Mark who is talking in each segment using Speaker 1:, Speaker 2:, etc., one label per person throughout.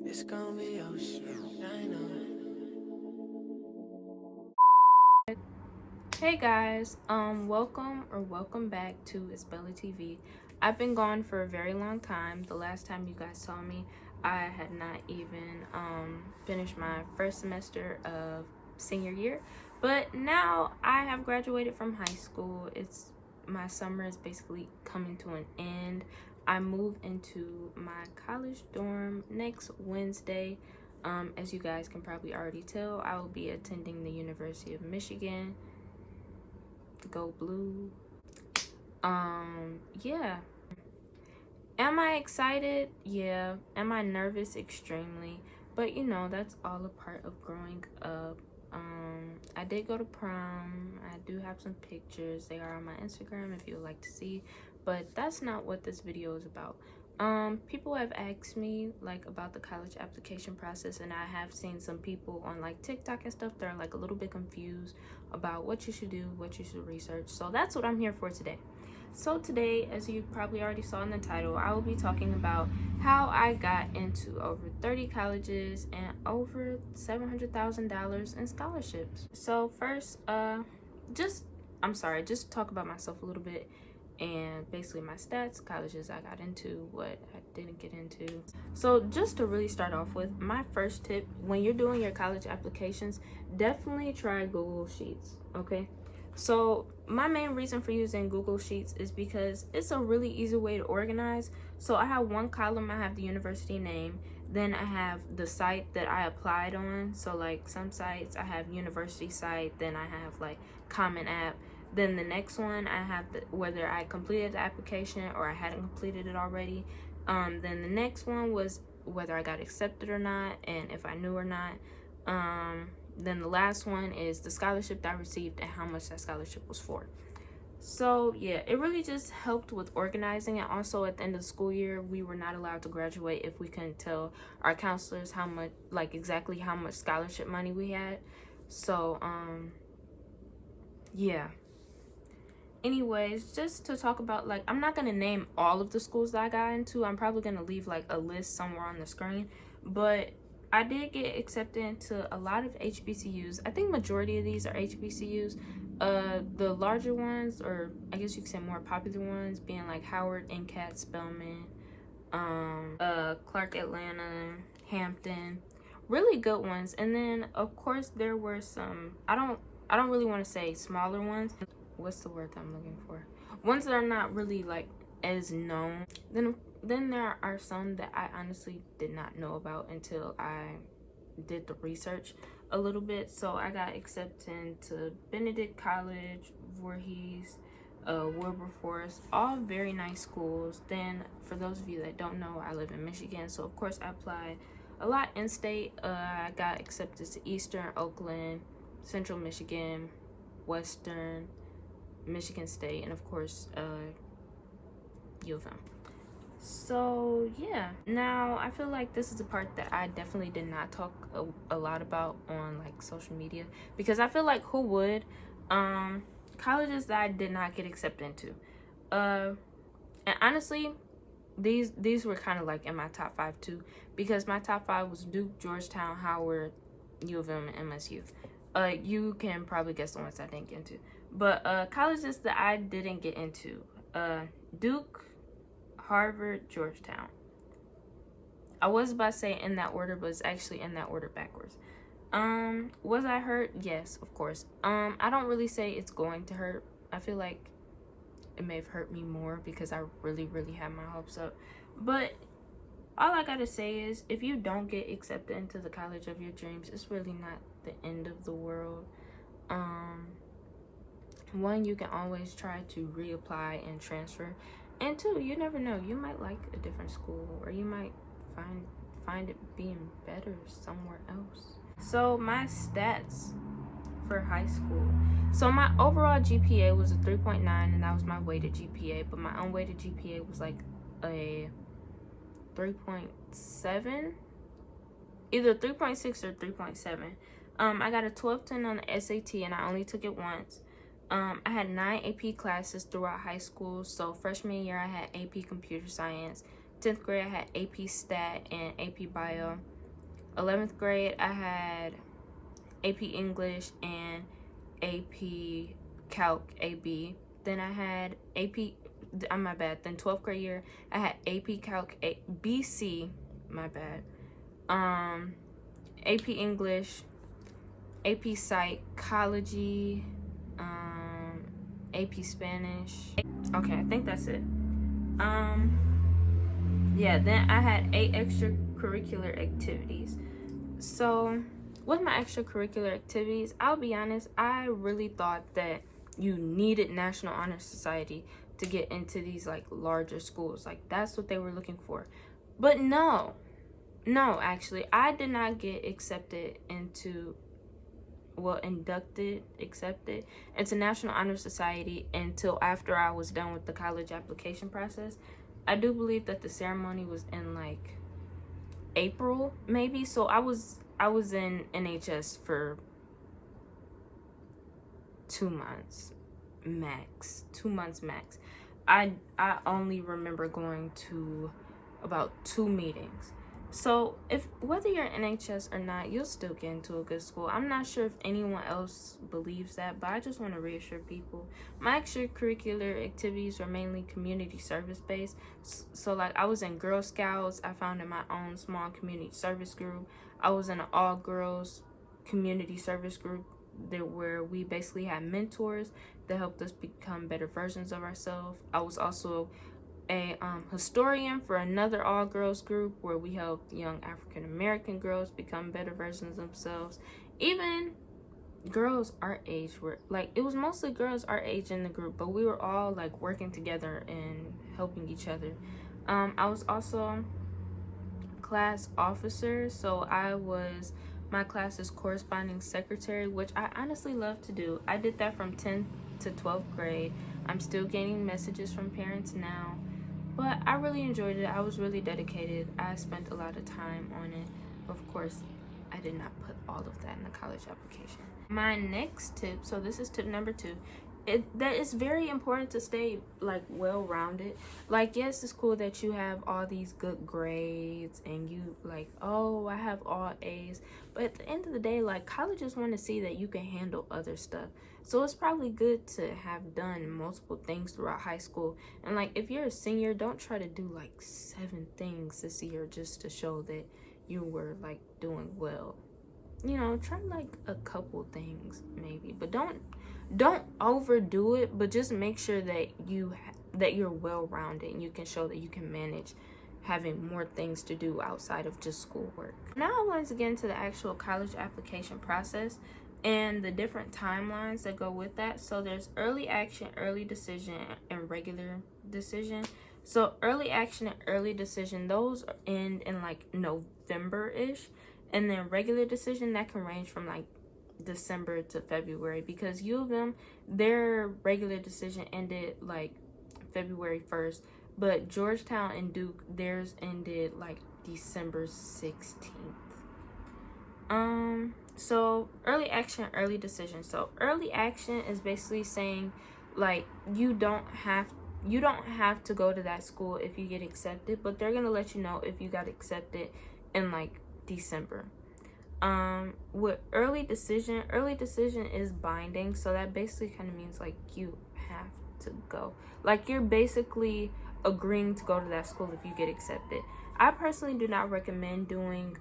Speaker 1: It's gonna be ocean, I know.
Speaker 2: Hey guys, welcome back to Isabella TV. I've been gone for a very long time. The last time you guys saw me, I had not even finished my first semester of senior year, but now I have graduated from high school. It's my summer is basically coming to an end. I move into my college dorm next Wednesday. As you guys can probably already tell, I will be attending the University of Michigan. Go blue. Yeah. Am I excited? Yeah. Am I nervous? Extremely. But you know, that's all a part of growing up. I did go to prom. I do have some pictures. They are on my Instagram if you would like to see. But that's not what this video is about. People have asked me like about the college application process, and I have seen some people on like TikTok and stuff that are like a little bit confused about what you should do, what you should research. So that's what I'm here for today. So today, as you probably already saw in the title, I will be talking about how I got into over 30 colleges and over $700,000 in scholarships. So first, just talk about myself a little bit and basically my stats, colleges I got into, what I didn't get into. So just to really start off with, my first tip when you're doing your college applications, definitely try Google Sheets, okay? So my main reason for using Google Sheets is because it's a really easy way to organize. So I have one column, I have the university name, then I have the site that I applied on. So like some sites I have university site, then I have like Common App. Then the next one I have whether I completed the application or I hadn't completed it already. Then the next one was whether I got accepted or not and if I knew or not. Then the last one is the scholarship that I received and how much that scholarship was for. So yeah, it really just helped with organizing. And also at the end of the school year, we were not allowed to graduate if we couldn't tell our counselors how much, like exactly how much scholarship money we had. So yeah. Anyways, just to talk about, like, I'm not gonna name all of the schools that I got into. I'm probably gonna leave like a list somewhere on the screen, but I did get accepted into a lot of HBCUs. I think majority of these are HBCUs. The larger ones, or I guess you could say more popular ones, being like Howard, NCAT, Spelman, Clark Atlanta, Hampton, really good ones. And then of course there were some, I don't really want to say smaller ones. What's the word that I'm looking for? Ones that are not really like as known. Then there are some that I honestly did not know about until I did the research a little bit. So I got accepted into Benedict College, Voorhees, Wilberforce, all very nice schools. Then for those of you that don't know, I live in Michigan, so of course I applied a lot in state. I got accepted to Eastern, Oakland, Central Michigan, Western, Michigan State, and of course U of M. So yeah, now I feel like this is the part that I definitely did not talk a lot about on like social media, because I feel like who would. Colleges that I did not get accepted into, and honestly these were kind of like in my top 5 too, because my top 5 was Duke, Georgetown, Howard, U of M, and MSU. You can probably guess the ones I didn't get into. But colleges that I didn't get into, Duke, Harvard, Georgetown. I was about to say in that order, but it's actually in that order backwards. Was I hurt? Yes, of course. I don't really say it's going to hurt. I feel like it may have hurt me more because I really had my hopes up. But all I gotta say is, if you don't get accepted into the college of your dreams, it's really not the end of the world. One, you can always try to reapply and transfer, and two, you never know, you might like a different school, or you might find it being better somewhere else. So my stats for high school. So my overall GPA was a 3.9, and that was my weighted GPA, but my unweighted GPA was like a 3.7, either 3.6 or 3.7. I got a 1210 on the SAT, and I only took it once. I had 9 AP classes throughout high school. So freshman year I had AP Computer Science, 10th grade I had AP Stat and AP Bio. 11th grade, I had AP English and AP Calc AB. Then I had AP, my bad. Then 12th grade year, I had AP Calc BC, my bad. AP English, AP Psychology, AP Spanish. Okay, I think that's it. Yeah, then I had 8 extracurricular activities. So with my extracurricular activities, I'll be honest, I really thought that you needed National Honor Society to get into these like larger schools. Like that's what they were looking for. But no, actually, I did not get accepted into accepted into National Honor Society until after I was done with the college application process. I do believe that the ceremony was in like April, maybe. So I was in NHS for 2 months max. 2 months max. I only remember going to about 2 meetings. So if whether you're in NHS or not, you'll still get into a good school. I'm not sure if anyone else believes that, but I just want to reassure people. My extracurricular activities are mainly community service based. So like I was in Girl Scouts. I founded my own small community service group. I was in an all girls community service group where we basically had mentors that helped us become better versions of ourselves. I was also a historian for another all-girls group where we helped young African American girls become better versions of themselves. Even girls our age were like, it was mostly girls our age in the group, but we were all like working together and helping each other. I was also class officer, so I was my class's corresponding secretary, which I honestly love to do. I did that from 10th to 12th grade. I'm still getting messages from parents now, but I really enjoyed it. I was really dedicated. I spent a lot of time on it. Of course, I did not put all of that in the college application. My next tip, so this is tip number 2, that it's very important to stay like well-rounded. Like, yes, it's cool that you have all these good grades and you like, oh, I have all A's, but at the end of the day, like, colleges want to see that you can handle other stuff. So it's probably good to have done multiple things throughout high school. And like, if you're a senior, don't try to do like 7 things this year just to show that you were like doing well. You know, try like a couple things maybe, but don't overdo it, but just make sure that you're well-rounded and you can show that you can manage having more things to do outside of just schoolwork. Now I want to get into the actual college application process and the different timelines that go with that. So there's early action, early decision, and regular decision. So early action and early decision, those end in like November-ish. And then regular decision, that can range from like December to February, because U of them, their regular decision ended like February 1st, but Georgetown and Duke, theirs ended like December 16th. So early action, early decision. So early action is basically saying like you don't have to go to that school if you get accepted, but they're gonna let you know if you got accepted in like December. With early decision is binding, so that basically kind of means like you have to go, like you're basically agreeing to go to that school if you get accepted. I personally do not recommend doing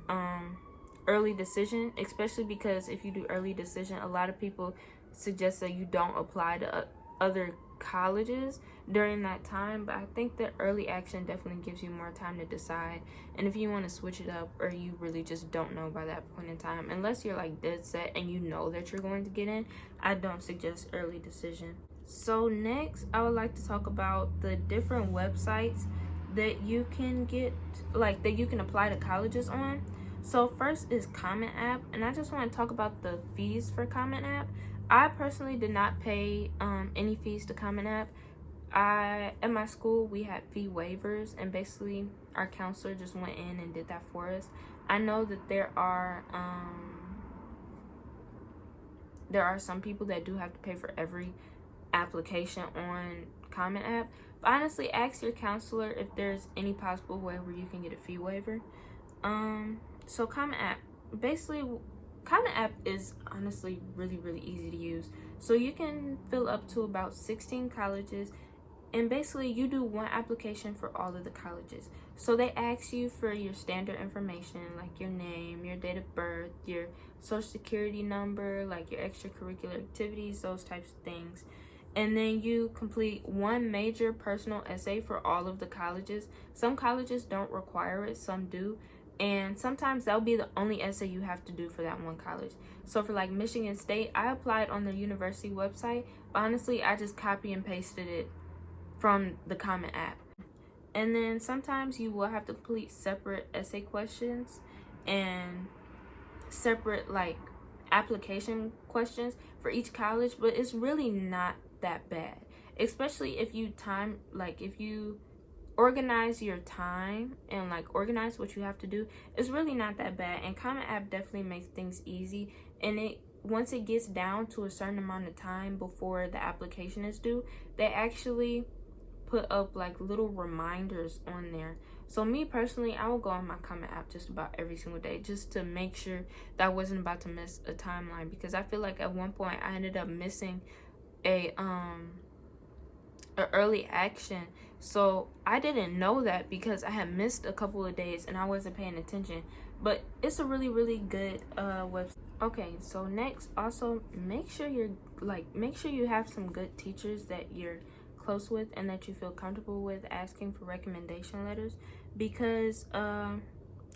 Speaker 2: early decision, especially because if you do early decision, a lot of people suggest that you don't apply to other colleges during that time, but I think that early action definitely gives you more time to decide. And if you want to switch it up, or you really just don't know by that point in time, unless you're like dead set and you know that you're going to get in, I don't suggest early decision. So next, I would like to talk about the different websites that you can get, like that you can apply to colleges on. So first is Common App, and I just want to talk about the fees for Common App. I personally did not pay any fees to Common App. At my school, we had fee waivers, and basically our counselor just went in and did that for us. I know that there are some people that do have to pay for every application on Common App. But honestly, ask your counselor if there's any possible way where you can get a fee waiver. So Common App, basically, Common App is honestly really easy to use. So you can fill up to about 16 colleges, and basically you do one application for all of the colleges. So they ask you for your standard information, like your name, your date of birth, your social security number, like your extracurricular activities, those types of things. And then you complete one major personal essay for all of the colleges. Some colleges don't require it, some do. And sometimes that'll be the only essay you have to do for that one college. So for like Michigan State, I applied on their university website, but honestly, I just copy and pasted it from the Common App. And then sometimes you will have to complete separate essay questions and separate like application questions for each college, but it's really not that bad, especially if you if you organize your time and like organize what you have to do. It's really not that bad, and Common App definitely makes things easy. And it once it gets down to a certain amount of time before the application is due, they actually put up like little reminders on there. So me personally, I will go on my Common App just about every single day just to make sure that I wasn't about to miss a timeline, because I feel like at one point I ended up missing a early action. So I didn't know that because I had missed a couple of days and I wasn't paying attention. But it's a really good website. Okay, so next, also make sure you have some good teachers that you're close with and that you feel comfortable with asking for recommendation letters, because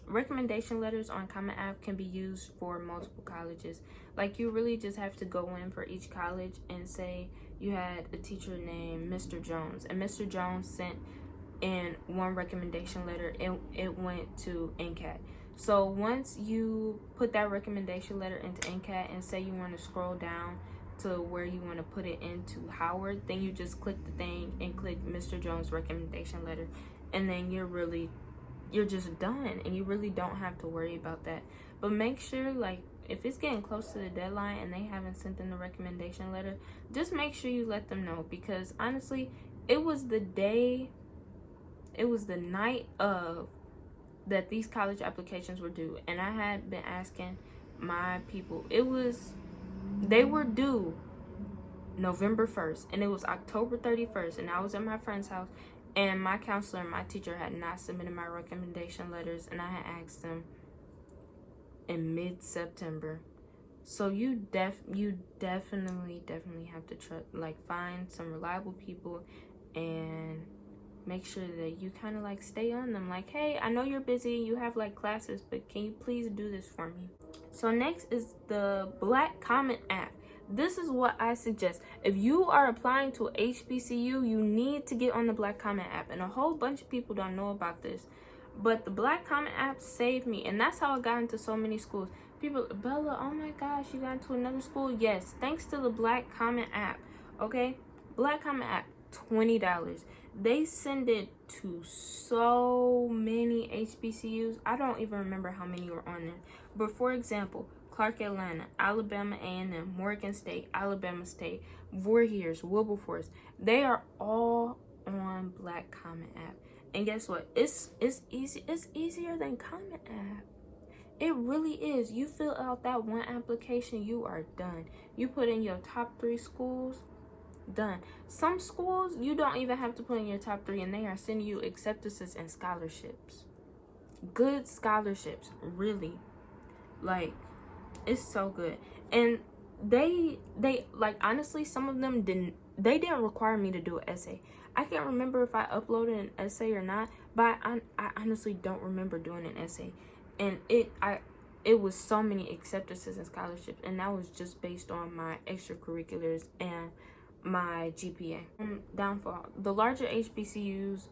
Speaker 2: recommendation letters on Common App can be used for multiple colleges. Like you really just have to go in for each college and say you had a teacher named Mr. Jones, and Mr. Jones sent in one recommendation letter, and it went to NCAT. So once you put that recommendation letter into NCAT and say you want to scroll down to where you want to put it into Howard, then you just click the thing and click Mr. Jones recommendation letter, and then you're just done, and you really don't have to worry about that. But make sure, like, if it's getting close to the deadline and they haven't sent in the recommendation letter, just make sure you let them know, because honestly, it was the night of that these college applications were due, and I had been asking my people. They were due November 1st, and it was October 31st, and I was at my friend's house, and my counselor and my teacher had not submitted my recommendation letters, and I had asked them in mid-September. So you definitely have to find some reliable people and make sure that you kind of like stay on them. Like, hey, I know you're busy, you have like classes, but can you please do this for me? So next is the Black Common App. This is what I suggest. If you are applying to HBCU, you need to get on the Black Common App, and a whole bunch of people don't know about this. But the Black Common App saved me, and that's how I got into so many schools. People, Bella, oh my gosh, you got into another school? Yes, thanks to the Black Common App. Okay, Black Common App, $20. They send it to so many HBCUs. I don't even remember how many were on there. But for example, Clark Atlanta, Alabama A&M, Morgan State, Alabama State, Voorhees, Wilberforce, they are all on Black Common App. And guess what? It's easy. It's easier than Common App. It really is. You fill out that one application, you are done. You put in your top 3 schools, done. Some schools you don't even have to put in your top 3, and they are sending you acceptances and scholarships. Good scholarships, really. Like, it's so good. And they like, honestly, some of them didn't require me to do an essay. I can't remember if I uploaded an essay or not, but I honestly don't remember doing an essay. And it was so many acceptances and scholarships, and that was just based on my extracurriculars and my GPA. Downfall: the larger HBCUs,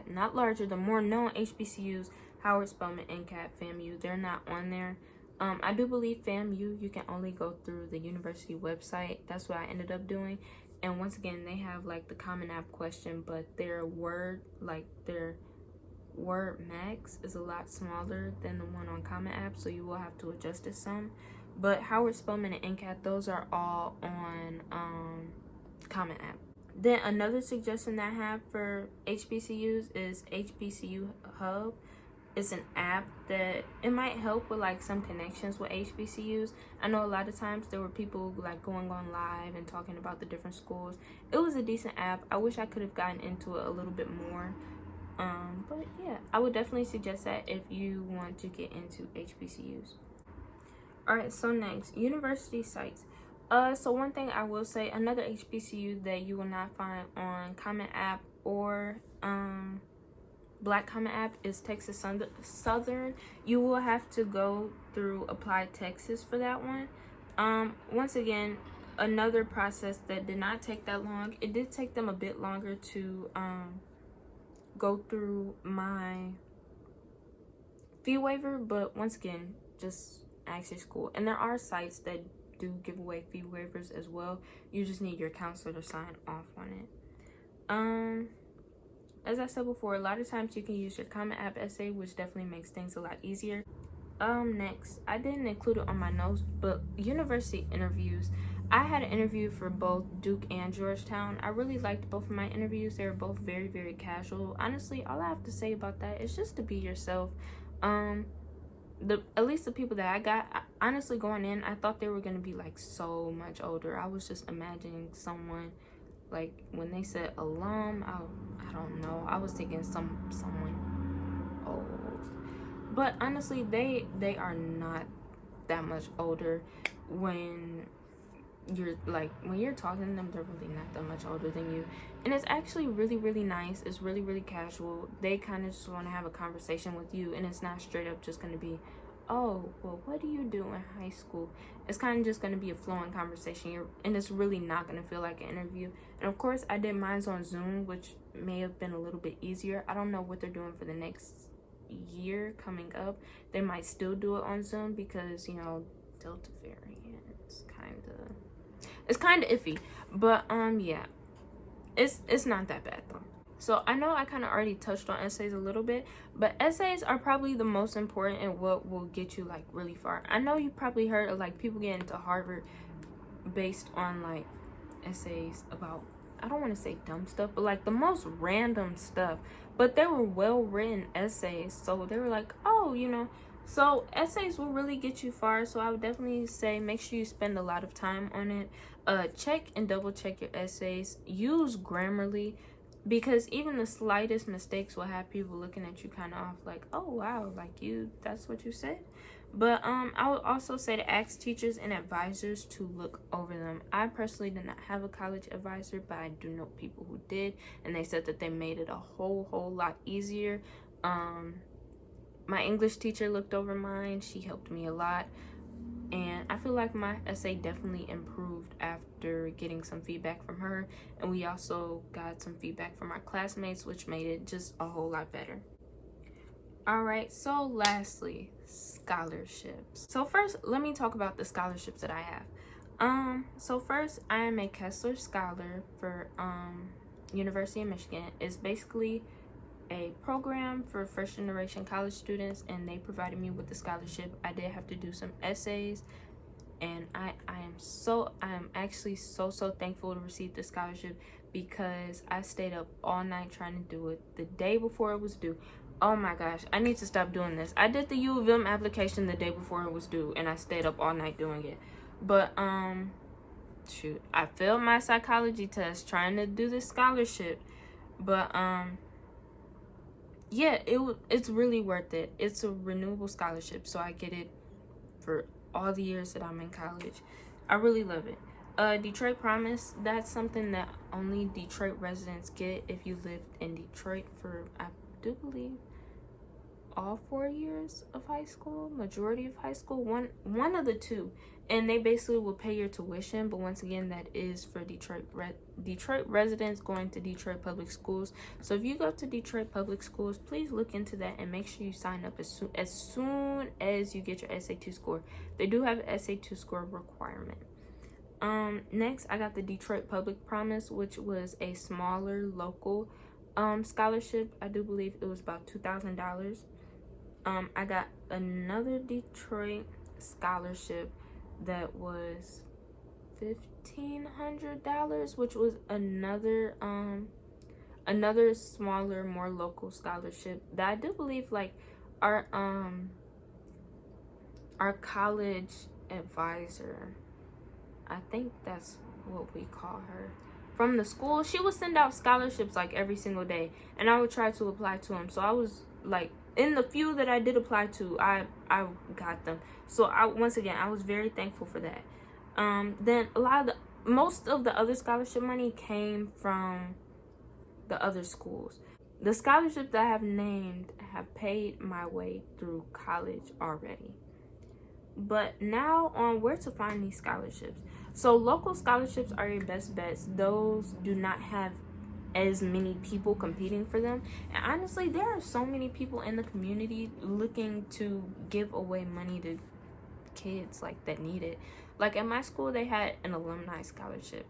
Speaker 2: not larger, the more known HBCUs, Howard, Spelman, NCAT, FAMU, they're not on there. I do believe FAMU, you can only go through the university website. That's what I ended up doing. And once again, they have like the Common App question, but their word max is a lot smaller than the one on Common App, so you will have to adjust it some. But Howard, Spelman, and NCAT, those are all on Common App. Then another suggestion that I have for HBCUs is HBCU Hub. it's an app that it might help with like some connections with HBCUs. I know a lot of times there were people like going on live and talking about the different schools. It was a decent app. I wish I could have gotten into it a little bit more. But yeah, I would definitely suggest that if you want to get into HBCUs. Alright, so next, university sites. So one thing I will say, another HBCU that you will not find on Common App or Black Common App is Texas Southern. You will have to go through Apply Texas for that one. Once again, another process that did not take that long. It did take them a bit longer to go through my fee waiver, but once again, just ask your school. And there are sites that do give away fee waivers as well. You just need your counselor to sign off on it. As I said before, a lot of times you can use your Common App essay, which definitely makes things a lot easier. Next, I didn't include it on my notes, but university interviews. I had an interview for both Duke and Georgetown. I really liked both of my interviews. They were both very, very casual. Honestly, all I have to say about that is just to be yourself. At least the people that I got, honestly, going in, I thought they were gonna be like so much older. I was just imagining someone like when they said alum, I don't know. I was thinking someone old. But honestly, they are not that much older. When you're talking to them, they're really not that much older than you. And it's actually really, really nice. It's really, really casual. They kind of just want to have a conversation with you, and it's not straight up just going to be, oh, well, what do you do in high school? It's kind of just going to be a flowing conversation, and it's really not going to feel like an interview. And of course, I did mine on Zoom, which may have been a little bit easier. I don't know what they're doing for the next year coming up. They might still do it on Zoom because, you know, Delta variant. It's kind of iffy, but yeah, it's not that bad though. So I know I kind of already touched on essays a little bit, but essays are probably the most important and what will get you like really far. I know you probably heard of like people getting into Harvard based on like essays about, I don't want to say dumb stuff, but like the most random stuff, but they were well written essays, so they were like, oh, you know. So essays will really get you far. So I would definitely say make sure you spend a lot of time on it. Check and double check your essays. Use Grammarly, because even the slightest mistakes will have people looking at you kind of off like, oh wow, like that's what you said. But I would also say to ask teachers and advisors to look over them. I personally did not have a college advisor, but I do know people who did, and they said that they made it a whole lot easier. My English teacher looked over mine. She helped me a lot. And I feel like my essay definitely improved after getting some feedback from her. And we also got some feedback from our classmates, which made it just a whole lot better. Alright, so lastly, scholarships. So first, let me talk about the scholarships that I have. So first, I am a Kessler Scholar for University of Michigan. It's basically a program for first generation college students, and they provided me with the scholarship. I did have to do some essays, and I am actually so thankful to receive the scholarship, because I stayed up all night trying to do it the day before it was due. Oh my gosh, I need to stop doing this. I did the U of M application the day before it was due, and I stayed up all night doing it. But shoot, I failed my psychology test trying to do this scholarship. But yeah, it's really worth it. It's a renewable scholarship, so I get it for all the years that I'm in college. I really love it. Detroit Promise, that's something that only Detroit residents get if you lived in Detroit for, I do believe, all 4 years of high school, majority of high school, one of the two. And they basically will pay your tuition, but once again, that is for Detroit residents going to Detroit public schools. So if you go to Detroit public schools, please look into that and make sure you sign up as soon as you get your SAT score. They do have an SAT score requirement. Next, I got the Detroit Public Promise, which was a smaller local scholarship. I do believe it was about $2,000. I got another Detroit scholarship that was $1,500, which was another smaller, more local scholarship that I do believe like our our college advisor, I think that's what we call her, from the school, she would send out scholarships like every single day, and I would try to apply to them. So I was like, in the few that I did apply to, I got them. So I once again, I was very thankful for that. Then most of the other scholarship money came from the other schools. The scholarships that I have named have paid my way through college already. But now on where to find these scholarships. So local scholarships are your best bets. Those do not have as many people competing for them. And honestly, there are so many people in the community looking to give away money to kids like that need it. Like at my school, they had an alumni scholarship,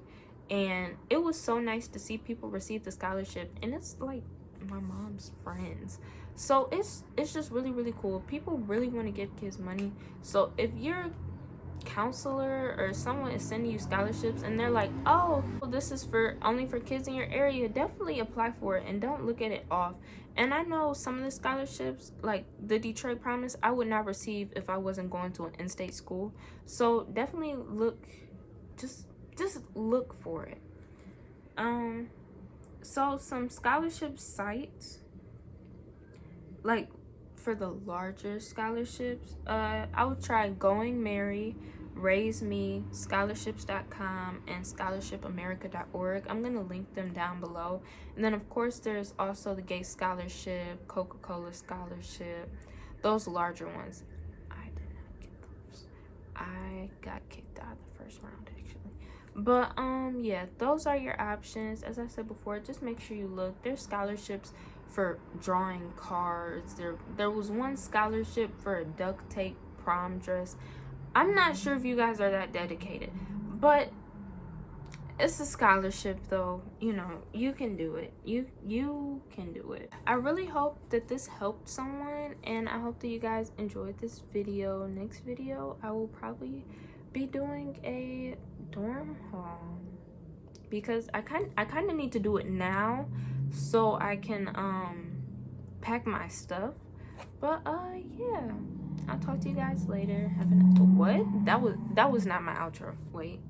Speaker 2: and it was so nice to see people receive the scholarship, and it's like my mom's friends. So it's just really, really cool. People really want to give kids money. So if you're a counselor or someone is sending you scholarships and they're like, oh, this is for only for kids in your area, definitely apply for it and don't look at it off. And I know some of the scholarships, like the Detroit Promise, I would not receive if I wasn't going to an in-state school. So definitely look, just look for it. So some scholarship sites, like for the larger scholarships, I would try Going Mary, RaiseMe, scholarships.com, and scholarshipamerica.org. I'm going to link them down below. And then, of course, there's also the Gates Scholarship, Coca-Cola Scholarship, those larger ones. I did not get those. I got kicked out of the first round, actually. But, yeah, those are your options. As I said before, just make sure you look. There's scholarships for drawing cards. There was one scholarship for a duct tape prom dress. I'm not sure if you guys are that dedicated, but it's a scholarship though. You know, you can do it. You can do it. I really hope that this helped someone, and I hope that you guys enjoyed this video. Next video, I will probably be doing a dorm haul, because I kind of need to do it now so I can pack my stuff. But yeah, I'll talk to you guys later. What? That was not my outro. Wait.